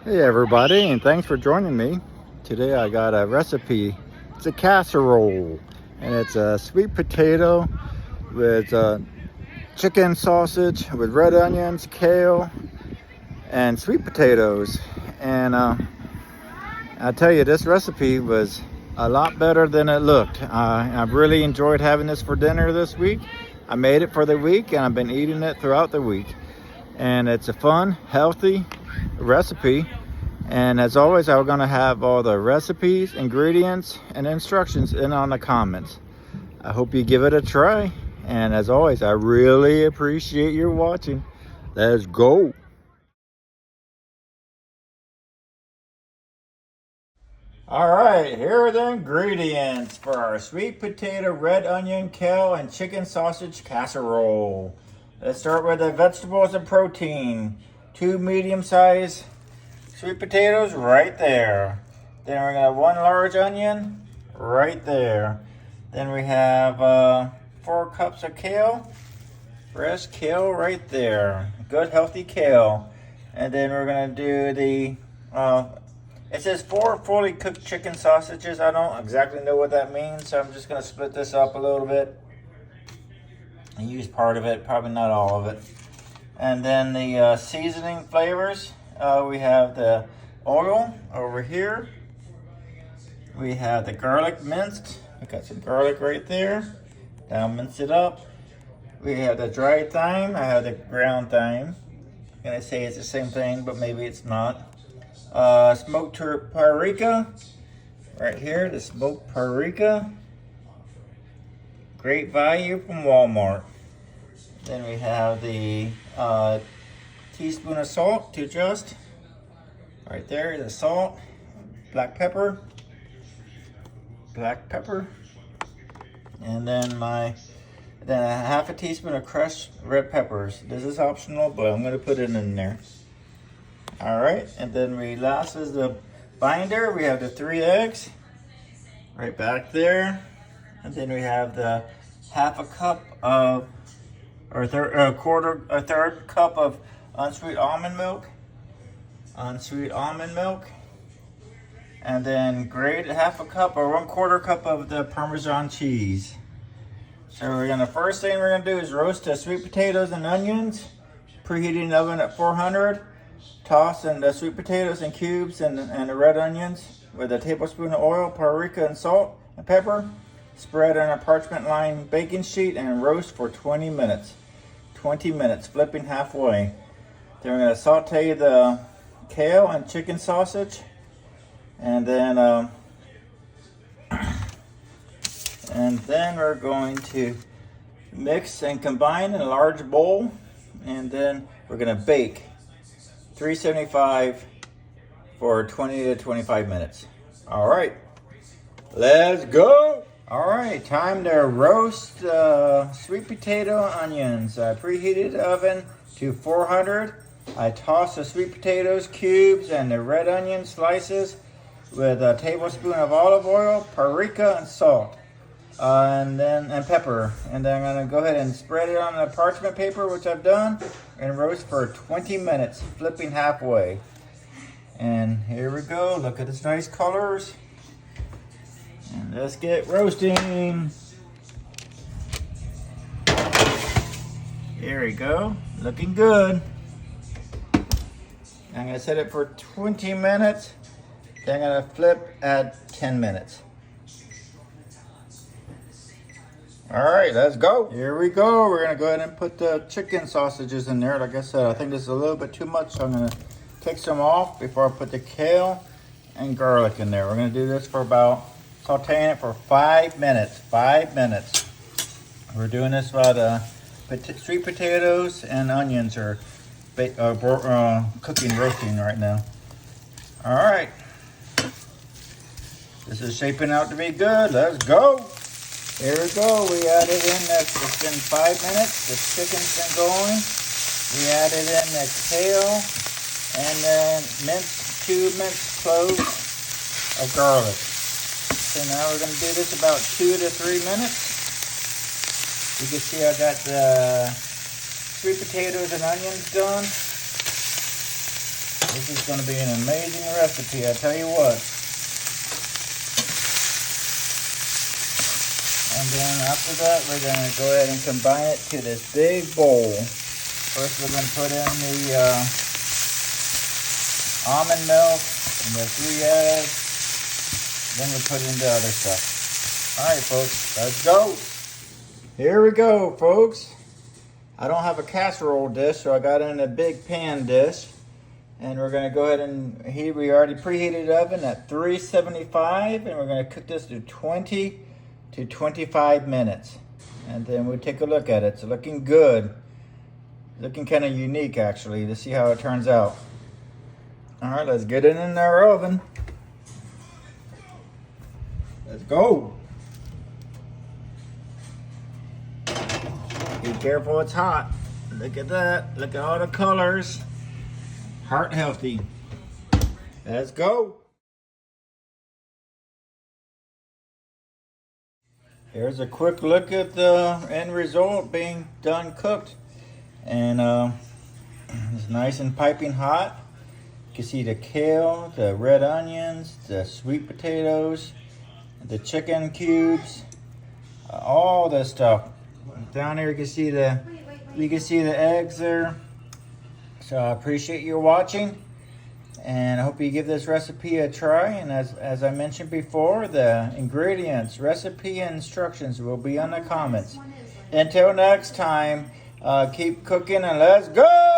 Hey everybody, and thanks for joining me. Today I got a recipe. It's a casserole, and it's a sweet potato with chicken sausage with red onions, kale, and sweet potatoes. And I tell you, this recipe was a lot better than it looked. I've really enjoyed having this for dinner this week. I made it for the week, and I've been eating it throughout the week. And it's a fun, healthy recipe. And as always, I'm going to have all the recipes, ingredients, and instructions on the comments. I hope you give it a try. And as always, I really appreciate your watching. Let's go. All right, here are the ingredients for our sweet potato, red onion, kale, and chicken sausage casserole. Let's start with the vegetables and protein. 2 medium-sized sweet potatoes right there. Then we're gonna have 1 large onion right there. Then we have 4 cups of kale, fresh kale right there. Good healthy kale. And then we're gonna do the, it says 4 fully cooked chicken sausages. I don't exactly know what that means, so I'm just gonna split this up a little bit and use part of it, probably not all of it. And then the seasoning flavors. We have the oil over here. We have the garlic minced. We got some garlic right there. Now mince it up. We have the dried thyme. I have the ground thyme. I'm gonna say it's the same thing, but maybe it's not. Smoked paprika. Right here, the smoked paprika. Great value from Walmart. Then we have the teaspoon of salt to adjust. Right there, the salt, black pepper, and then a half a teaspoon of crushed red peppers. This is optional, but I'm gonna put it in there. All right, and then last is the binder. We have the 3 eggs right back there, and then we have the half a cup of, or a third cup of unsweet almond milk, and then grate half a cup or 1/4 cup of the Parmesan cheese. So first thing we're gonna do is roast the sweet potatoes and onions, preheating the oven at 400. Toss in the sweet potatoes in cubes and the red onions with a tablespoon of oil, paprika, and salt and pepper. Spread on a parchment-lined baking sheet and roast for 20 minutes. 20 minutes, flipping halfway. Then we're going to saute the kale and chicken sausage, and then we're going to mix and combine in a large bowl, and then we're going to bake 375 for 20 to 25 minutes. All right, let's go. All right, time to roast sweet potato onions. I preheated the oven to 400. I tossed the sweet potatoes cubes and the red onion slices with a tablespoon of olive oil, paprika, and salt, and pepper. And then I'm gonna go ahead and spread it on the parchment paper, which I've done, and roast for 20 minutes, flipping halfway. And here we go. Look at this nice colors. And let's get roasting. There we go, looking good. I'm gonna set it for 20 minutes. Then I'm gonna flip at 10 minutes. All right, let's go. Here we go. We're gonna go ahead and put the chicken sausages in there. Like I said, I think this is a little bit too much, so I'm gonna take some off before I put the kale and garlic in there. We're gonna do this for sauteing it for 5 minutes. 5 minutes. We're doing this while the sweet potatoes and onions are cooking, roasting right now. All right. This is shaping out to be good. Let's go. Here we go. We added in it's been 5 minutes. The chicken's been going. We added in the kale and then 2 minced cloves of garlic. So now we're going to do this about 2 to 3 minutes. You can see I got the sweet potatoes and onions done. This is going to be an amazing recipe, I tell you what. And then after that, we're going to go ahead and combine it to this big bowl. First, we're going to put in the almond milk and the 3 eggs. Then we put in the other stuff. All right, folks, let's go. Here we go, folks. I don't have a casserole dish, so I got in a big pan dish. And we're going to go ahead and we already preheated the oven at 375, and we're going to cook this to 20 to 25 minutes. And then we'll take a look at it. It's looking good. Looking kind of unique, actually. Let's see how it turns out. All right, let's get it in our oven. Let's go. Be careful, it's hot. Look at that. Look at all the colors. Heart healthy. Let's go. Here's a quick look at the end result being done cooked. And it's nice and piping hot. You can see the kale, the red onions, the sweet potatoes, the chicken cubes, all this stuff. Down here you can see the eggs there. So I appreciate you watching, and I hope you give this recipe a try. And as I mentioned before, the ingredients, recipe, and instructions will be on the comments. Until next time, keep cooking and let's go!